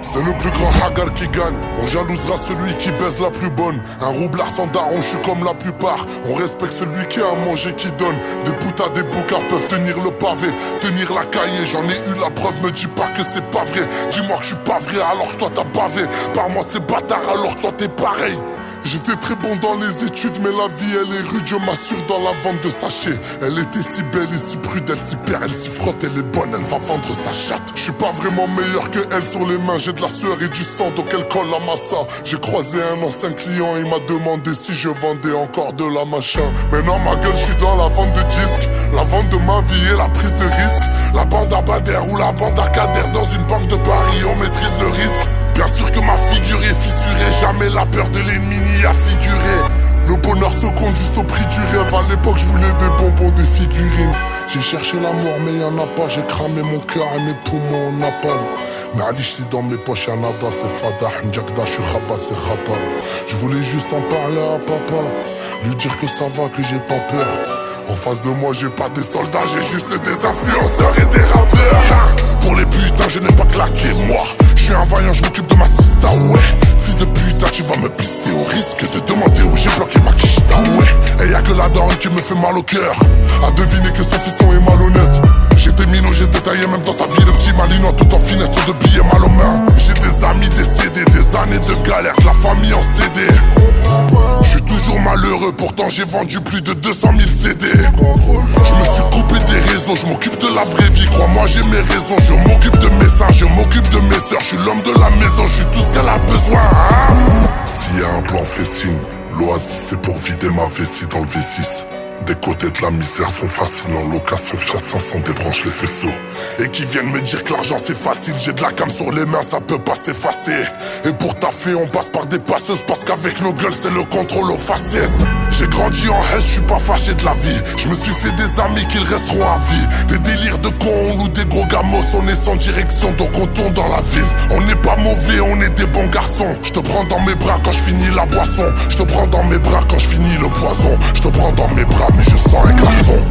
C'est le plus grand hagar qui gagne. On jalousera celui qui baise la plus bonne. Un roublard sans daron, je suis comme la plupart. On respecte celui qui a à manger qui donne. Des boutades des boucards peuvent tenir le pavé, tenir la cahier. J'en ai eu la preuve, me dis pas que c'est pas vrai. Dis-moi que je suis pas vrai alors que toi t'as bavé. Par moi c'est bâtard alors que toi t'es pareil. J'étais très bon dans les études, mais la vie elle est rude, je m'assure dans la vente de sachets. Elle était si belle et si prude, elle s'y perd, elle s'y frotte, elle est bonne, elle va vendre sa chatte. Je suis pas vraiment meilleur que elle sur les mains, j'ai de la sueur et du sang, donc elle colle à massa. J'ai croisé un ancien client, il m'a demandé si je vendais encore de la machin. Maintenant ma gueule, je suis dans la vente de disques, la vente de ma vie et la prise de risque. La bande à Bader ou la bande à Kader, dans une banque de Paris, on maîtrise le risque. Bien sûr que ma figure est fissurée, jamais la peur de l'ennemi n'y a figuré. Le bonheur se compte juste au prix du rêve. À l'époque je voulais des bonbons, des figurines. J'ai cherché l'amour mais y'en a pas. J'ai cramé mon cœur et mes poumons en napalm. Mais Alish c'est dans mes poches, y'a nada, c'est fada. N'jakda, je suis rabat, c'est khatar. Je voulais juste en parler à papa, lui dire que ça va, que j'ai pas peur. En face de moi j'ai pas des soldats, j'ai juste des influenceurs et des rappeurs. Pour les putains je n'ai pas claqué moi. Je suis un vaillant, je m'occupe de ma sista, ouais. Fils de putain, tu vas me pister au risque de demander où j'ai bloqué ma quicheta, ouais. Et y'a que la daronne qui me fait mal au cœur, à deviner que son fiston est malhonnête. J'ai des minots, j'ai détaillé même dans sa vie le petit malinois tout en finesse, trop de billets mal aux mains. J'ai des amis décédés, des années de galère, de la famille en CD. Je suis toujours malheureux, pourtant j'ai vendu plus de 200 000 CD. Je me suis coupé des réseaux, je m'occupe de la vraie vie, crois-moi j'ai mes raisons. Je m'occupe de mes seins, je m'occupe de mes sœurs, je suis l'homme de la maison, je suis tout ce qu'elle a besoin, hein. S'il y a un plan fait signe, l'oasis c'est pour vider ma vessie dans le V6. Des côtés de la misère sont faciles en location, Fiat 500 débranche les faisceaux. Et qui viennent me dire que l'argent c'est facile, j'ai de la cam sur les mains, ça peut pas s'effacer. Et pour taffer on passe par des passeuses, parce qu'avec nos gueules c'est le contrôle aux faciès. J'ai grandi en haine, je suis pas fâché de la vie. Je me suis fait des amis qu'ils resteront à vie. Des délires de cons ou des gros gamos, on est sans direction donc on tourne dans la ville. On n'est pas mauvais, on est des bons garçons. Je te prends dans mes bras quand je finis la boisson. Je te prends dans mes bras quand je finis le poison. Je te prends dans mes bras mais je sens un glaçon.